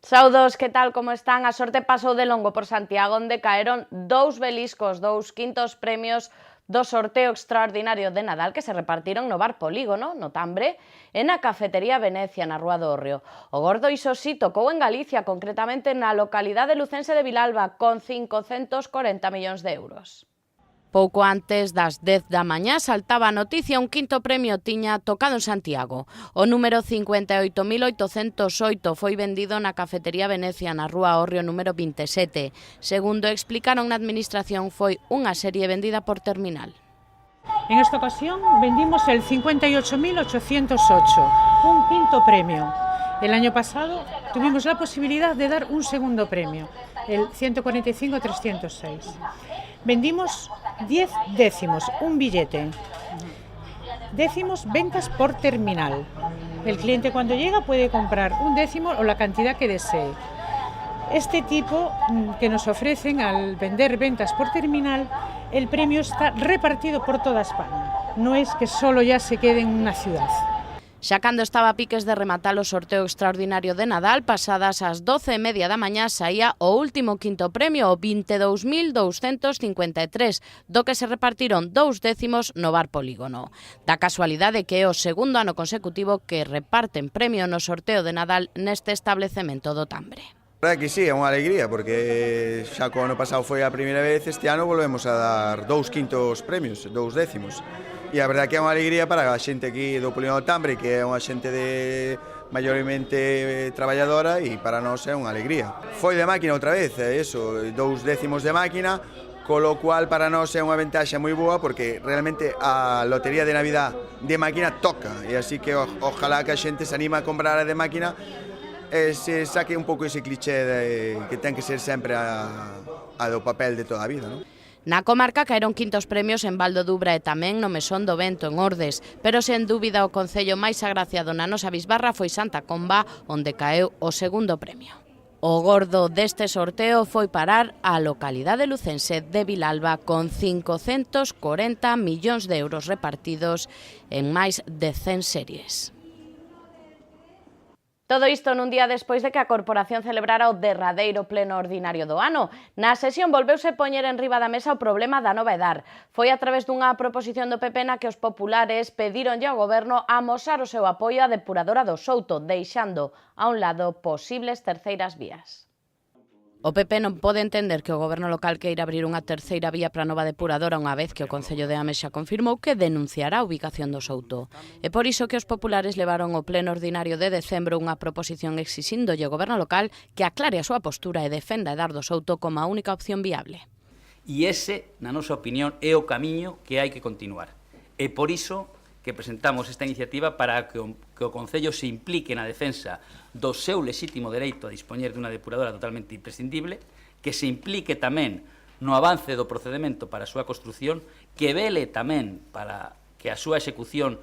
Saudos, que tal, como están? A sorte pasou de longo por Santiago, onde caeron dous beliscos, 2 quintos premios do sorteo extraordinario de Nadal que se repartiron no bar Polígono, no Tambre, e na cafetería Venecia, na Rúa do Hórreo. O gordo iso sí tocou en Galicia, concretamente na localidade lucense de Vilalba, con 540 millóns de euros. Pouco antes das 10 da mañá saltaba a noticia un quinto premio tiña tocado en Santiago. O número 58.808 foi vendido na cafetería Venecia na Rúa Hórreo número 27. Segundo explicaron na administración, foi unha serie vendida por terminal. En esta ocasión vendimos el 58.808, un quinto premio. El año pasado tuvimos la posibilidad de dar un segundo premio, el 145.306. Vendimos 10 décimos, un billete. Décimos ventas por terminal. El cliente cuando llega puede comprar un décimo o la cantidad que desee. Este tipo que nos ofrecen al vender ventas por terminal, el premio está repartido por toda España. No es que solo ya se quede en una ciudad. Xa cando estaba a piques de rematar o sorteo extraordinario de Nadal, pasadas as 12:30 da mañá saía o último quinto premio, o 22.253, do que se repartiron 2 décimos no bar Polígono. Da casualidade que é o segundo ano consecutivo que reparten premio no sorteo de Nadal neste establecemento do Tambre. A verdade que sí, é unha alegría, porque xa co ano pasado foi a primeira vez, este ano volvemos a dar 2 quintos premios, 2 décimos. E a verdade que é unha alegría para a xente aquí do Polígono do Tambre, que é unha xente maiormente traballadora, e para nós é unha alegría. Foi de máquina outra vez, é eso, 2 décimos de máquina, colo cual para nós é unha ventaxa moi boa, porque realmente a lotería de Navidad de máquina toca, e así que ojalá que a xente se anima a comprar a de máquina, e se saque un pouco ese cliché que ten que ser sempre a do papel de toda a vida, non? Na comarca caeron quintos premios en Val do Dubra e tamén no Mesón do Vento, en Ordes, pero sen dúbida o concello máis agraciado na nosa bisbarra foi Santa Comba, onde caeu o segundo premio. O gordo deste sorteo foi parar á localidade lucense de Vilalba con 540 millóns de euros repartidos en máis de 100 series. Todo isto nun día despois de que a corporación celebrara o derradeiro pleno ordinario do ano. Na sesión volveuse poñer en riba da mesa o problema da nova edar. Foi a través dunha proposición do PP na que os populares pedironlle ao goberno amosar o seu apoio á depuradora do Souto, deixando a un lado posibles terceiras vías. O PP non pode entender que o goberno local queira abrir unha terceira vía para a nova depuradora unha vez que o Concello de Ames xa confirmou que denunciará a ubicación do Souto. É por iso que os populares levaron ao pleno ordinario de decembro unha proposición exixíndolle ao goberno local que aclare a súa postura e defenda Edar do Souto como a única opción viable. E ese, na nosa opinión, é o camiño que hai que continuar. É por iso que presentamos esta iniciativa para que o Concello se implique na defensa do seu lexítimo dereito a dispoñer dunha depuradora totalmente imprescindible, que se implique tamén no avance do procedemento para a súa construción, que vele tamén para que a súa execución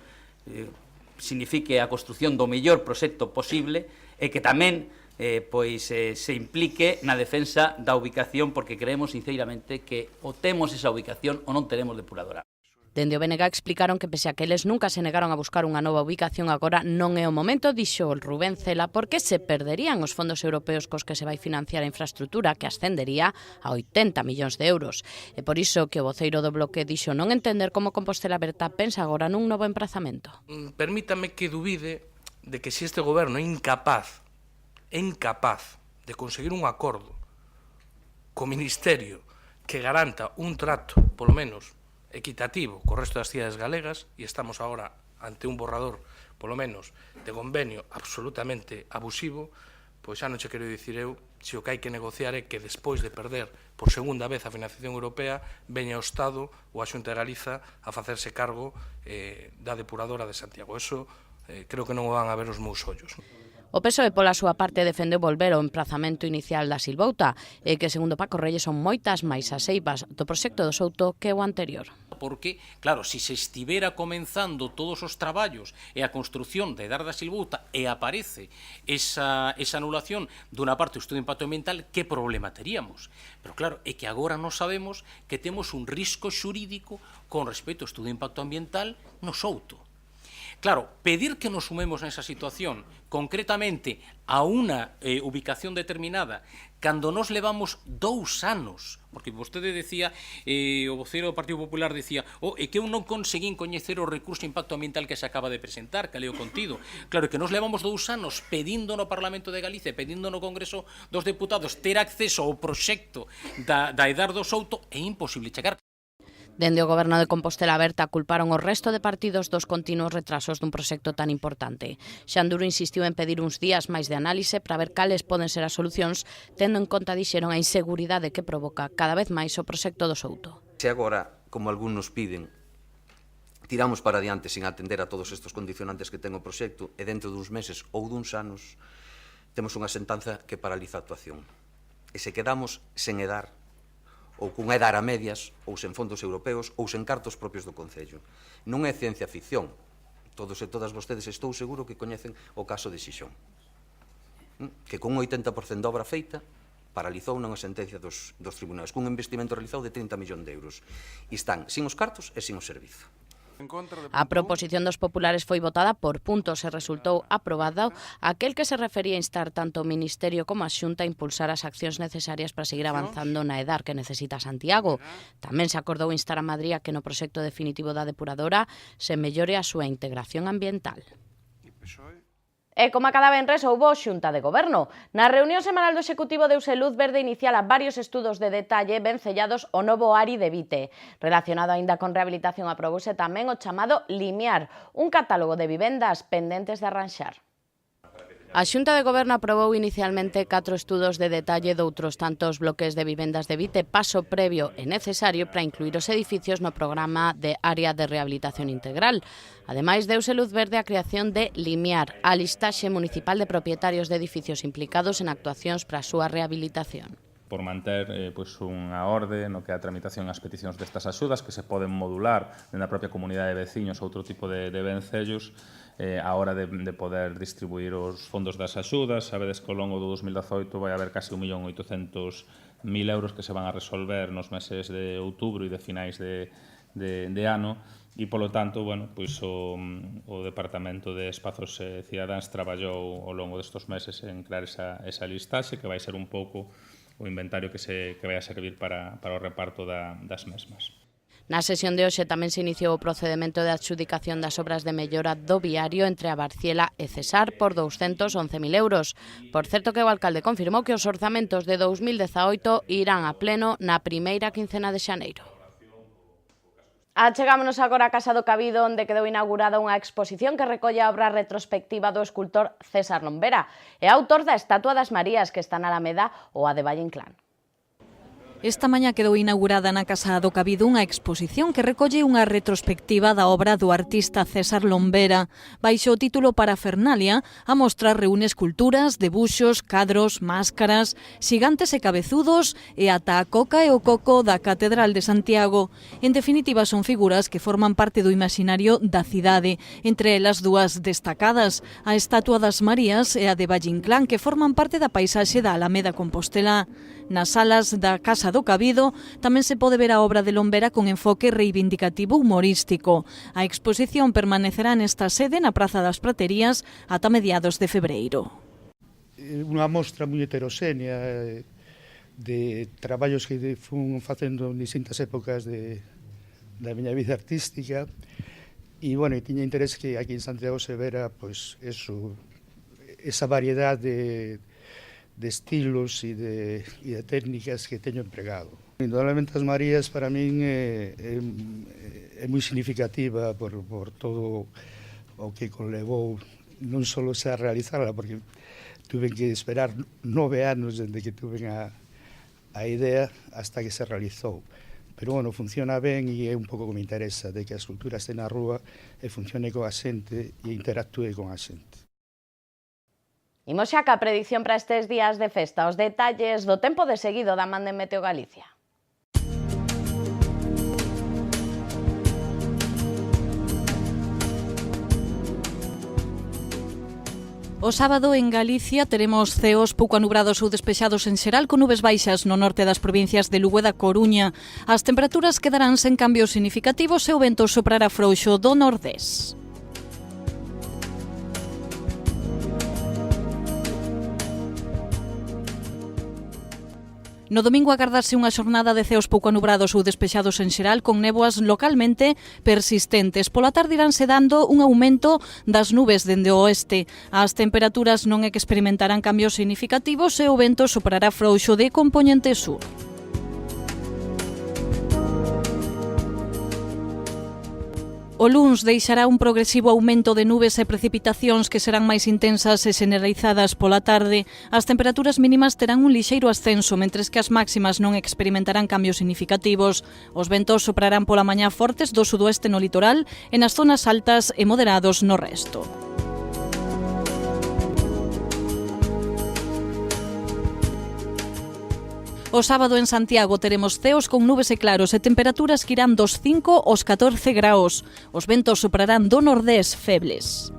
signifique a construción do mellor proxecto posible e que tamén se implique na defensa da ubicación, porque creemos sinceramente que ou temos esa ubicación ou non teremos depuradora. Dende o BNG explicaron que pese a que eles nunca se negaron a buscar unha nova ubicación, agora non é o momento, dixo o Rubén Cela, porque se perderían os fondos europeos cos que se vai financiar a infraestructura, que ascendería a 80 millóns de euros. E por iso que o voceiro do Bloque dixo non entender como Compostela Berta pensa agora nun novo emprazamento. Permítame que dubide de que se este goberno é incapaz de conseguir un acordo co Ministerio que garanta un trato, polo menos, equitativo co resto das cidades galegas, e estamos agora ante un borrador, polo menos, de convenio absolutamente abusivo, pois xa non che quero dicir eu se o que hai que negociar é que despois de perder por segunda vez a financiación europea veña o Estado ou a Xunta de Galiza a facerse cargo da depuradora de Santiago. Eso creo que non o van a ver os meus ollos. O PSOE, pola súa parte, defendeu volver ao emprazamento inicial da Silvouta e que, segundo Paco Reyes, son moitas máis as eivas do proxecto do Souto que o anterior. Porque, claro, se se estivera comenzando todos os traballos e a construción de Edar da Silvouta e aparece esa anulación dunha parte do estudo de impacto ambiental, que problema teríamos? Pero claro, é que agora non sabemos que temos un risco xurídico con respecto ao estudo de impacto ambiental no Souto. Claro, pedir que nos sumemos nesa situación, concretamente a unha ubicación determinada, cando nos levamos 2 anos, porque vostede decía, o voceiro do Partido Popular decía, é que eu non conseguín coñecer o recurso de impacto ambiental que se acaba de presentar, que leo contido. Claro, que nos levamos 2 anos pedindo no Parlamento de Galicia, pedindo no Congreso dos Deputados ter acceso ao proxecto da Edardo Souto, é imposible chegar. Dende o Goberno de Compostela Aberta culparon o resto de partidos dos continuos retrasos dun proxecto tan importante. Xanduro insistiu en pedir uns días máis de análise para ver cales poden ser as solucións, tendo en conta, dixeron, a inseguridade que provoca cada vez máis o proxecto do Souto. Se agora, como algúns nos piden, tiramos para adiante sin atender a todos estes condicionantes que ten o proxecto e dentro duns meses ou duns anos temos unha sentanza que paraliza a actuación. E se quedamos sen edar, ou cun edar a medias, ou sen fondos europeos, ou sen cartos propios do Concello. Non é ciencia ficción. Todos e todas vostedes estou seguro que coñecen o caso de Xixón, que con un 80% de obra feita paralizou unha sentencia dos tribunais, cun investimento realizado de 30 millóns de euros. E están sin os cartos e sin o servizo. A proposición dos populares foi votada por puntos e resultou aprobado aquel que se refería a instar tanto o Ministerio como a Xunta a impulsar as accións necesarias para seguir avanzando na EDAR que necesita Santiago. Tamén se acordou instar a Madrid a que no proxecto definitivo da depuradora se mellore a súa integración ambiental. E como a cada venres houbo xunta de goberno. Na reunión semanal do Executivo deuse luz verde inicial a varios estudos de detalle ben sellados o novo ARI de Vite. Relacionado aínda con rehabilitación aprobouse tamén o chamado Limiar, un catálogo de vivendas pendentes de arranxar. A Xunta de Goberno aprobou inicialmente 4 estudos de detalle doutros tantos bloques de vivendas de Vite, paso previo e necesario para incluir os edificios no programa de área de rehabilitación integral. Ademais, deuse luz verde a creación de Limiar, a listaxe municipal de propietarios de edificios implicados en actuacións para a súa rehabilitación. Por manter unha orde no que a tramitación as peticións destas axudas que se poden modular na propia comunidade de veciños ou outro tipo de vencellos a hora de poder distribuir os fondos das axudas. Sabedes que ao longo do 2018 vai haber casi 1.800.000 euros que se van a resolver nos meses de outubro e de finais de ano e, polo tanto, o Departamento de Espazos Cidadáns traballou ao longo destes meses en crear esa listaxe que vai ser un pouco o inventario que vai a servir para o reparto das mesmas. Na sesión de hoxe tamén se iniciou o procedemento de adxudicación das obras de mellora do viario entre a Barciela e Cesar por 211.000 euros. Por certo que o alcalde confirmou que os orzamentos de 2018 irán a pleno na primeira quincena de xaneiro. Achegámonos agora á Casa do Cabido, onde quedou inaugurada unha exposición que recolle a obra retrospectiva do escultor César Lombera e autor da Estatua das Marías, que está na Alameda ou a de Valle Inclán. Esta mañá quedou inaugurada na Casa do Cabido unha exposición que recolle unha retrospectiva da obra do artista César Lombera. Baixo o título Parafernalia, a mostra reúne esculturas, debuxos, cadros, máscaras, xigantes e cabezudos e ata a coca e o coco da Catedral de Santiago. En definitiva, son figuras que forman parte do imaginario da cidade, entre elas dúas destacadas, a Estatua das Marías e a de Valle Inclán, que forman parte da paisaxe da Alameda Compostela. Nas salas da Casa do Cabido tamén se pode ver a obra de Lombera con enfoque reivindicativo humorístico. A exposición permanecerá nesta sede na Praza das Praterías ata mediados de febreiro. Unha mostra moi heteroxénea de traballos que fun facendo en distintas épocas da miña vida artística e, tiña interés que aquí en Santiago se vera esa variedade de estilos e de técnicas que teño empregado. Indudablemente as Marías para min é moi significativa por todo o que conlevou non só a realizarla, porque tuve que esperar 9 anos desde que tuve a idea hasta que se realizou. Pero, funciona ben e é un pouco que me interesa de que a escultura este na rúa e funcione coa xente e interactúe con a xente. Imos xa ca predicción para estes días de festa, os detalles do tempo de seguido da man de Meteo Galicia. O sábado en Galicia teremos ceos pouco anubrados ou despexados en xeral con nubes baixas no norte das provincias de Lugo e da Coruña. As temperaturas quedarán sen cambios significativos e o vento soprará frouxo do nordés. No domingo agardarse unha xornada de ceos pouco anubrados ou despexados en xeral con néboas localmente persistentes. Pola tarde iránse dando un aumento das nubes dende o oeste. As temperaturas non é que experimentarán cambios significativos e o vento soprará frouxo de compoñente sur. O luns deixará un progresivo aumento de nubes e precipitacións que serán máis intensas e xeneralizadas pola tarde. As temperaturas mínimas terán un lixeiro ascenso, mentres que as máximas non experimentarán cambios significativos. Os ventos soprarán pola mañá fortes do sudoeste no litoral e nas zonas altas e moderados no resto. O sábado en Santiago teremos ceos con nubes e claros e temperaturas que irán dos 5 aos 14 graos. Os ventos soprarán do nordés febles.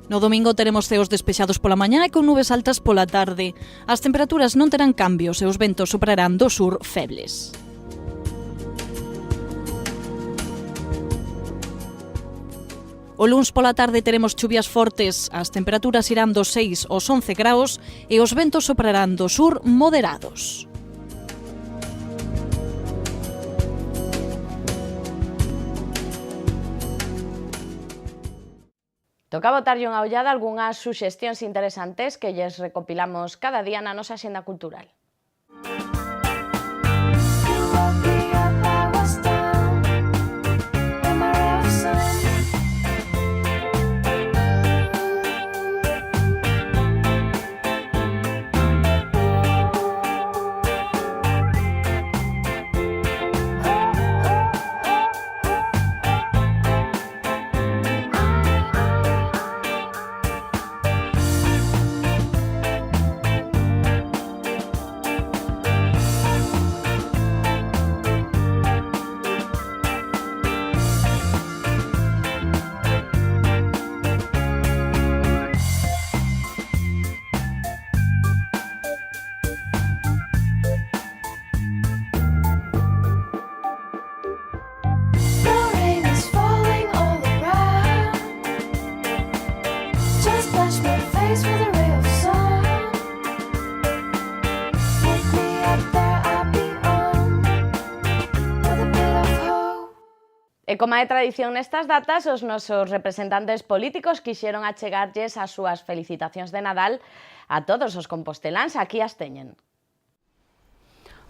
No domingo teremos ceos despexados pola mañá e con nubes altas pola tarde. As temperaturas non terán cambios e os ventos soprarán do sur febles. O luns pola tarde teremos chuvias fortes, as temperaturas irán dos 6 aos 11 graos e os ventos soprarán do sur moderados. Toca botarlle unha ollada a algunhas suxestións interesantes que lles recopilamos cada día na nosa axenda cultural. E como é tradición nestas datas, os nosos representantes políticos quixeron achegarlles as súas felicitacións de Nadal a todos os composteláns. Aquí as teñen.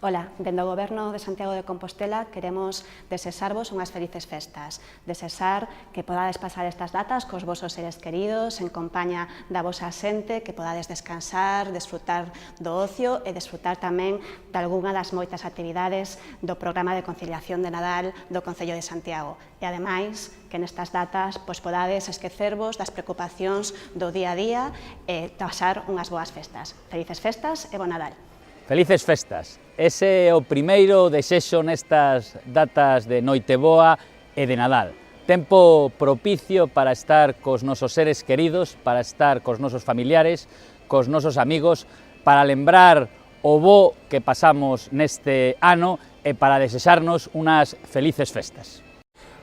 Ola, dende o Goberno de Santiago de Compostela queremos desexarvos unhas felices festas, desexar que podades pasar estas datas cos vosos seres queridos, en compaña da vosa xente, que podades descansar, desfrutar do ocio e desfrutar tamén de algunha das moitas actividades do programa de conciliación de Nadal do Concello de Santiago. E ademais, que nestas datas podades esquecervos das preocupacións do día a día e pasar unhas boas festas. Felices festas e bo Nadal. Felices festas. Ese é o primeiro desexo nestas datas de Noiteboa e de Nadal. Tempo propicio para estar cos nosos seres queridos, para estar cos nosos familiares, cos nosos amigos, para lembrar o bo que pasamos neste ano e para desexarnos unhas felices festas.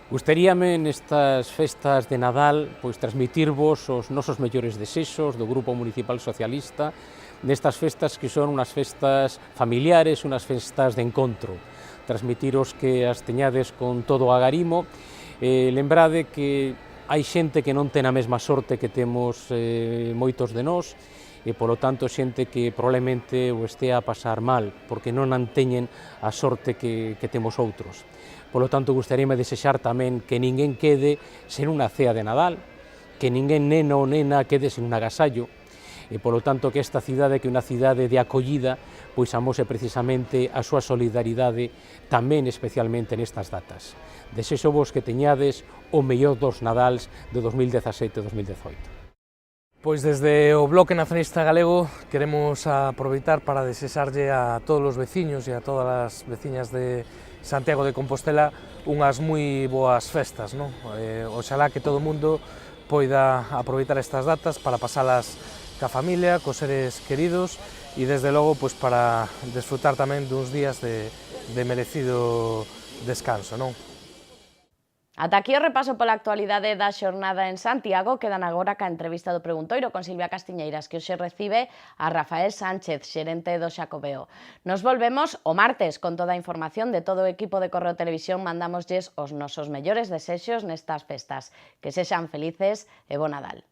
Gustaríame nestas festas de Nadal transmitirvos os nosos mellores desexos do Grupo Municipal Socialista nestas festas que son unhas festas familiares, unhas festas de encontro. Transmitiros que as teñades con todo o agarimo, lembrade que hai xente que non ten a mesma sorte que temos moitos de nós, e polo tanto xente que probablemente o estea a pasar mal, porque non teñen a sorte que temos outros. Polo tanto, gustaríame desexar tamén que ninguén quede sen unha cea de Nadal, que ninguén neno ou nena quede sen un agasallo, e polo tanto que esta cidade, que é unha cidade de acollida, amose precisamente a súa solidaridade tamén especialmente nestas datas. Desexo vos que teñades o mellor dos Nadals de 2017 e 2018. Pois desde o Bloque Nacionalista Galego queremos aproveitar para desexarlle a todos os veciños e a todas as veciñas de Santiago de Compostela unhas moi boas festas, non? Oxalá que todo o mundo poida aproveitar estas datas para pasalas ca familia, cos seres queridos e desde logo para desfrutar tamén duns días de merecido descanso, non? Ata aquí o repaso pola actualidade da xornada en Santiago. Quedan agora ca entrevista do Preguntoiro con Silvia Castiñeiras, que hoxe recibe a Rafael Sánchez, xerente do Xacobeo. Nos volvemos o martes con toda a información de todo o equipo de Correo Televisión. Mandámoslles os nosos mellores desexos nestas festas. Que sexan felices e bo Nadal.